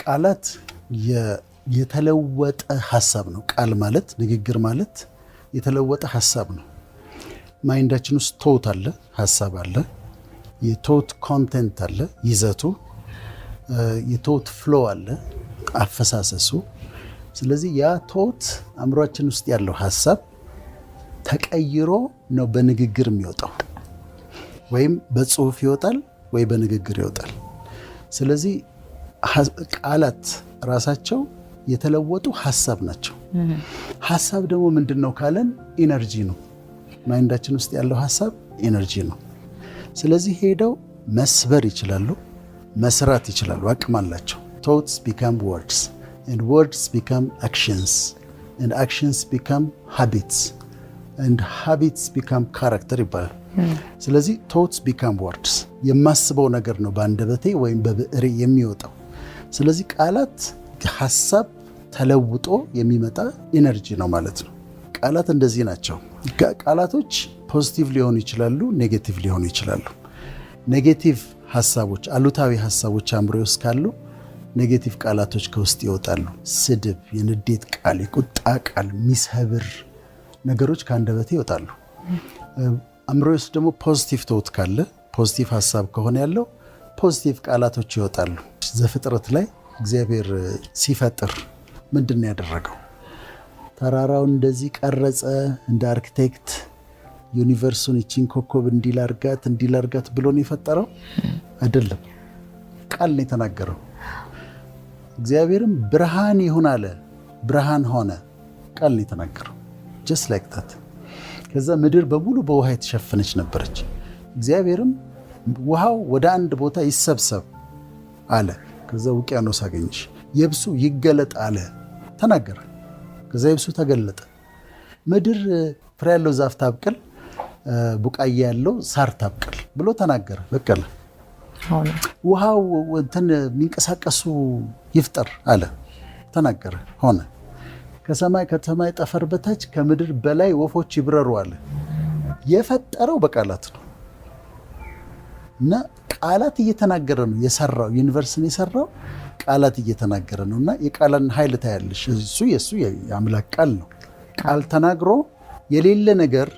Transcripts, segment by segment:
ቃላት የተለወጠ ሐሳብ ነው። ቃል ማለት ንግግር ማለት የተለወጠ ሐሳብ ነው። ማይንዳችን ውስጥ ቶት አለ፣ ሐሳብ አለ፣ የቶት ኮንቴንት አለ፣ ይዘቱ፣ የቶት ፍሎ አለ፣ አፈሳሰሱ። ስለዚህ ያ ቶት አእምሯችን ውስጥ ያለው ሐሳብ ተቀይሮ ነው በንግግር የሚወጣው። ወይም በጽሁፍ ይወጣል ወይ በንግግር ይወጣል። ስለዚህ ቃላት ራሳቸው የተለወጡ ሐሳብ ናቸው። ሐሳብ ደግሞ ምንድነው ካለን ኢነርጂ ነው። ማይንዳችን ውስጥ ያለው ሐሳብ ኢነርጂ ነው። ስለዚህ ሄደው መስበር ይችላሉ፣ መስራት ይችላሉ፣ አቅም አላቸው። thoughts become words and words become actions and actions become habits and habits become character ይባላል። ስለዚህ thoughts become words የማስበው ነገር ነው በአንደበቴ ወይም በብዕሬ የሚወጣው። ስለዚህ ቃላት ሐሳብ ተለውጦ የሚመጣ ኢነርጂ ነው ማለት ነው። ቃላት እንደዚህ ናቸው። ቃላቶች ፖዚቲቭ ሊሆኑ ይችላሉ፣ ኔጌቲቭ ሊሆኑ ይችላሉ። ኔጌቲቭ ሐሳቦች፣ አሉታዊ ሐሳቦች አእምሮ ውስጥ ካሉ ኔጌቲቭ ቃላቶች ከውስጥ ይወጣሉ። ስድብ፣ የንዴት ቃል፣ የቁጣ ቃል፣ ሚሰብር ነገሮች ከአንደበቴ ይወጣሉ። አእምሮ ውስጥ ደግሞ ፖዚቲቭ ቶት ካለ፣ ፖዚቲቭ ሐሳብ ከሆነ ያለው ፖዚቲቭ ቃላቶች ይወጣሉ። ዘፍጥረት ላይ እግዚአብሔር ሲፈጥር ምንድን ያደረገው? ተራራውን እንደዚህ ቀረጸ፣ እንደ አርኪቴክት ዩኒቨርሱን እቺን ኮከብ እንዲላርጋት ብሎ ነው የፈጠረው አይደለም። ቃል ነው የተናገረው። እግዚአብሔርም ብርሃን ይሁን አለ፣ ብርሃን ሆነ። ቃል ነው የተናገረው። just like that። ከዛ ምድር በሙሉ በውሃ የተሸፈነች ነበረች። እግዚአብሔርም ውሃው ወደ አንድ ቦታ ይሰብሰብ አለ። ከዛ ውቅያኖስ አገኘሽ። የብሱ ይገለጥ አለ፣ ተናገረ። ከዛ የብሱ ተገለጠ። ምድር ፍሬ ያለው ዛፍ ታብቅል፣ ቡቃያ ያለው ሳር ታብቅል ብሎ ተናገረ። በቀለ። ውሃው እንትን የሚንቀሳቀሱ ይፍጠር አለ፣ ተናገረ፣ ሆነ። ከሰማይ ጠፈር በታች ከምድር በላይ ወፎች ይብረሩ አለ። የፈጠረው በቃላት ነው። እና ቃላት እየተናገረ ነው የሰራው። ዩኒቨርስን የሰራው ቃላት እየተናገረ ነው። እና የቃልን ኃይል ታያለሽ። እሱ የሱ የአምላክ ቃል ነው። ቃል ተናግሮ የሌለ ነገር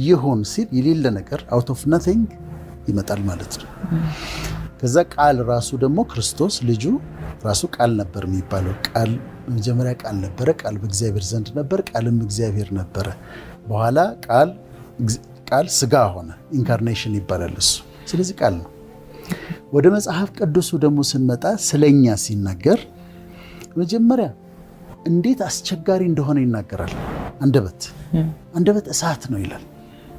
ይሁን ሲል የሌለ ነገር out of nothing ይመጣል ማለት ነው። ከዛ ቃል ራሱ ደግሞ ክርስቶስ ልጁ ራሱ ቃል ነበር የሚባለው። ቃል በመጀመሪያ ቃል ነበረ፣ ቃል በእግዚአብሔር ዘንድ ነበር፣ ቃልም እግዚአብሔር ነበረ። በኋላ ቃል ስጋ ሆነ፣ ኢንካርኔሽን ይባላል እሱ። ስለዚህ ቃል ነው። ወደ መጽሐፍ ቅዱሱ ደግሞ ስንመጣ ስለኛ ሲናገር መጀመሪያ እንዴት አስቸጋሪ እንደሆነ ይናገራል። አንደበት እሳት ነው ይላል፣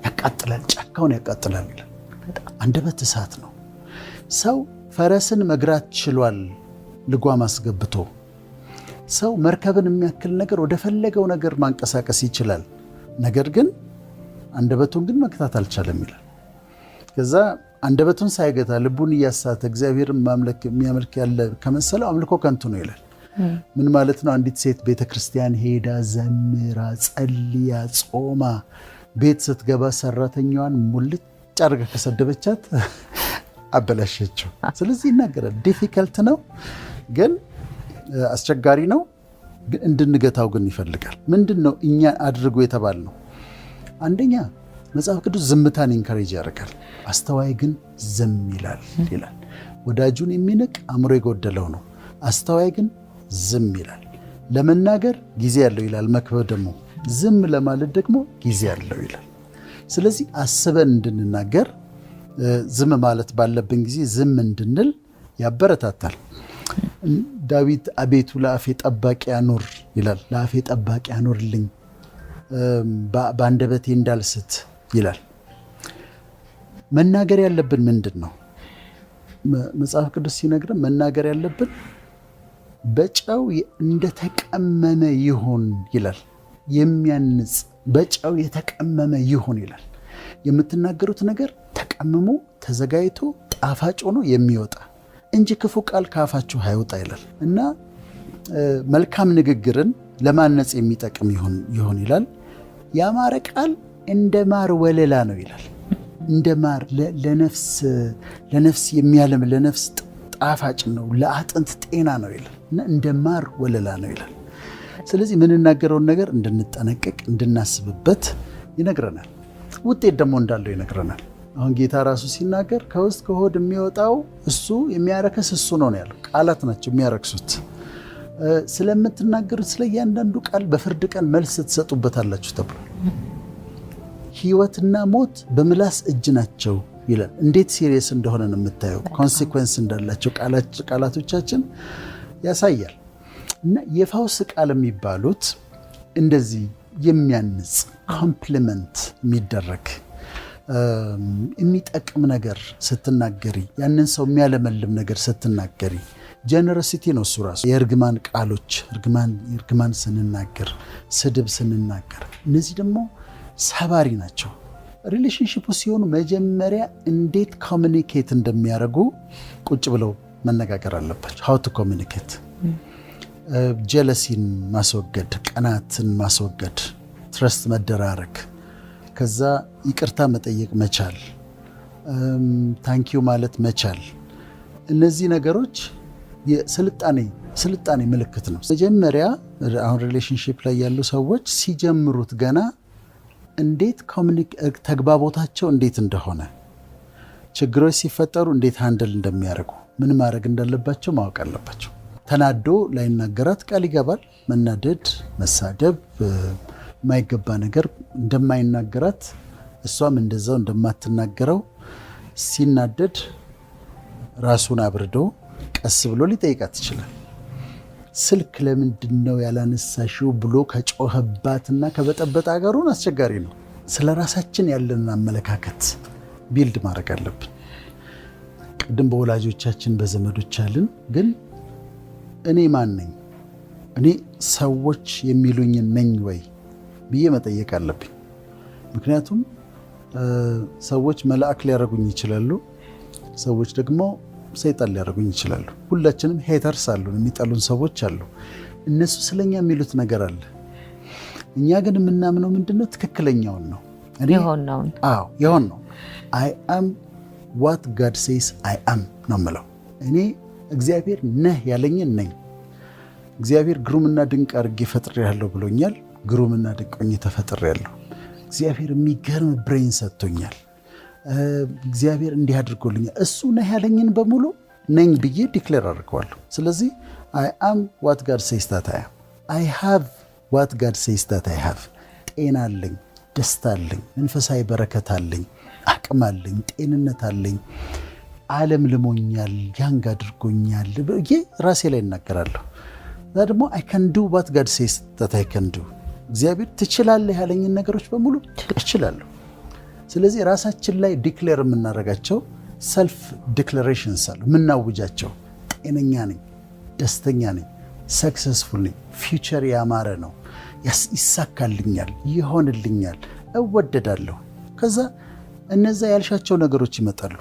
ያቃጥላል፣ ጫካውን ያቃጥላል ይላል። አንደበት እሳት ነው። ሰው ፈረስን መግራት ችሏል ልጓም አስገብቶ። ሰው መርከብን የሚያክል ነገር ወደ ፈለገው ነገር ማንቀሳቀስ ይችላል። ነገር ግን አንደበቱን ግን መግታት አልቻለም ይላል። ከዛ አንደበቱን ሳይገታ ልቡን እያሳተ እግዚአብሔርን የሚያመልክ ያለ ከመሰለው አምልኮ ከንቱ ነው ይላል። ምን ማለት ነው? አንዲት ሴት ቤተክርስቲያን ሄዳ ዘምራ ጸልያ ጾማ ቤት ስትገባ ሰራተኛዋን ሙልጭ አድርጋ ከሰደበቻት አበላሸችው። ስለዚህ ይናገራል። ዲፊከልት ነው ግን አስቸጋሪ ነው፣ ግን እንድንገታው ግን ይፈልጋል። ምንድነው እኛ አድርጎ የተባል ነው? አንደኛ መጽሐፍ ቅዱስ ዝምታን ኢንካሬጅ ያደርጋል። አስተዋይ ግን ዝም ይላል ይላል። ወዳጁን የሚንቅ አእምሮ የጎደለው ነው፣ አስተዋይ ግን ዝም ይላል። ለመናገር ጊዜ ያለው ይላል መክብብ ደግሞ፣ ዝም ለማለት ደግሞ ጊዜ ያለው ይላል። ስለዚህ አስበን እንድንናገር፣ ዝም ማለት ባለብን ጊዜ ዝም እንድንል ያበረታታል። ዳዊት አቤቱ ለአፌ ጠባቂ አኑር ይላል። ለአፌ ጠባቂ አኑርልኝ በአንደበቴ እንዳልስት ይላል። መናገር ያለብን ምንድን ነው? መጽሐፍ ቅዱስ ሲነግረን መናገር ያለብን በጨው እንደተቀመመ ይሁን ይላል። የሚያንጽ በጨው የተቀመመ ይሁን ይላል። የምትናገሩት ነገር ተቀምሞ ተዘጋጅቶ ጣፋጭ ሆኖ የሚወጣ እንጂ ክፉ ቃል ከአፋችሁ አይወጣ ይላል። እና መልካም ንግግርን ለማነጽ የሚጠቅም ይሁን ይላል። ያማረ ቃል እንደ ማር ወለላ ነው ይላል። እንደ ማር ለነፍስ የሚያለም ለነፍስ ጣፋጭ ነው፣ ለአጥንት ጤና ነው ይላል እና እንደ ማር ወለላ ነው ይላል። ስለዚህ የምንናገረውን ነገር እንድንጠነቀቅ እንድናስብበት ይነግረናል። ውጤት ደግሞ እንዳለው ይነግረናል። አሁን ጌታ ራሱ ሲናገር ከውስጥ ከሆድ የሚወጣው እሱ የሚያረክስ እሱ ነው ያለው። ቃላት ናቸው የሚያረክሱት። ስለምትናገሩት ስለ እያንዳንዱ ቃል በፍርድ ቀን መልስ ትሰጡበታላችሁ ተብሏል። ሕይወትና ሞት በምላስ እጅ ናቸው ይላል። እንዴት ሲሪየስ እንደሆነ ነው የምታየው። ኮንሲኩዌንስ እንዳላቸው ቃላቶቻችን ያሳያል። እና የፈውስ ቃል የሚባሉት እንደዚህ የሚያንጽ ኮምፕሊመንት የሚደረግ የሚጠቅም ነገር ስትናገሪ፣ ያንን ሰው የሚያለመልም ነገር ስትናገሪ፣ ጀነሮሲቲ ነው እሱ ራሱ። የእርግማን ቃሎች እርግማን ስንናገር፣ ስድብ ስንናገር፣ እነዚህ ደግሞ ሰባሪ ናቸው። ሪሌሽንሺፕ ሲሆኑ መጀመሪያ እንዴት ኮሚኒኬት እንደሚያደርጉ ቁጭ ብለው መነጋገር አለባቸው። ሃው ቱ ኮሚኒኬት፣ ጀለሲን ማስወገድ፣ ቀናትን ማስወገድ፣ ትረስት መደራረግ፣ ከዛ ይቅርታ መጠየቅ መቻል፣ ታንኪዩ ማለት መቻል። እነዚህ ነገሮች የስልጣኔ ምልክት ነው። መጀመሪያ አሁን ሪሌሽንሺፕ ላይ ያሉ ሰዎች ሲጀምሩት ገና እንዴት ተግባቦታቸው እንዴት እንደሆነ፣ ችግሮች ሲፈጠሩ እንዴት ሃንድል እንደሚያደርጉ፣ ምን ማድረግ እንዳለባቸው ማወቅ አለባቸው። ተናዶ ላይናገራት ቃል ይገባል። መናደድ፣ መሳደብ፣ የማይገባ ነገር እንደማይናገራት እሷም እንደዛው እንደማትናገረው ሲናደድ ራሱን አብርዶ ቀስ ብሎ ሊጠይቃት ይችላል። ስልክ ለምንድን ነው ያላነሳሽው ብሎ ከጮኸባትና ከበጠበጠ አገሩን አስቸጋሪ ነው። ስለ ራሳችን ያለንን አመለካከት ቢልድ ማድረግ አለብን። ቅድም በወላጆቻችን በዘመዶች አልን፣ ግን እኔ ማን ነኝ? እኔ ሰዎች የሚሉኝን ነኝ ወይ ብዬ መጠየቅ አለብኝ። ምክንያቱም ሰዎች መልአክ ሊያደርጉኝ ይችላሉ፣ ሰዎች ደግሞ ሰይጣን ሊያደርጉኝ ይችላሉ። ሁላችንም ሄተርስ አሉን፣ የሚጠሉን ሰዎች አሉ። እነሱ ስለኛ የሚሉት ነገር አለ። እኛ ግን የምናምነው ምንድነው? ትክክለኛውን ነው። የሆን ነው። አይ አም ዋት ጋድ ሴይስ አይ አም ነው የምለው። እኔ እግዚአብሔር ነህ ያለኝን ነኝ። እግዚአብሔር ግሩምና ድንቅ አድርጌ ፈጥሬያለሁ ብሎኛል። ግሩምና ድንቅ ሆኜ ተፈጥሬያለሁ። እግዚአብሔር የሚገርም ብሬን ሰጥቶኛል። እግዚአብሔር እንዲህ አድርጎልኛል። እሱ ነህ ያለኝን በሙሉ ነኝ ብዬ ዲክሌር አድርገዋለሁ። ስለዚህ አይ አም ዋት ጋድ ሴይስ ዛት አይ አም። አይ ሃቭ ዋት ጋድ ሴይስ ዛት አይ ሃቭ። ጤና አለኝ፣ ደስታ አለኝ፣ መንፈሳዊ በረከት አለኝ፣ አቅም አለኝ፣ ጤንነት አለኝ። ዓለም ልሞኛል፣ ያንግ አድርጎኛል ብዬ ራሴ ላይ እናገራለሁ። እዛ ደግሞ አይ ካን ዱ ዋት ጋድ ሴይስ ዛት አይ ካን ዱ። እግዚአብሔር ትችላለህ ያለኝን ነገሮች በሙሉ እችላለሁ። ስለዚህ ራሳችን ላይ ዲክሌር የምናደርጋቸው ሰልፍ ዲክሌሬሽንስ አሉ፣ የምናውጃቸው። ጤነኛ ነኝ፣ ደስተኛ ነኝ፣ ሰክሰስፉል ነኝ፣ ፊውቸር ያማረ ነው፣ ይሳካልኛል፣ ይሆንልኛል፣ እወደዳለሁ። ከዛ እነዛ ያልሻቸው ነገሮች ይመጣሉ።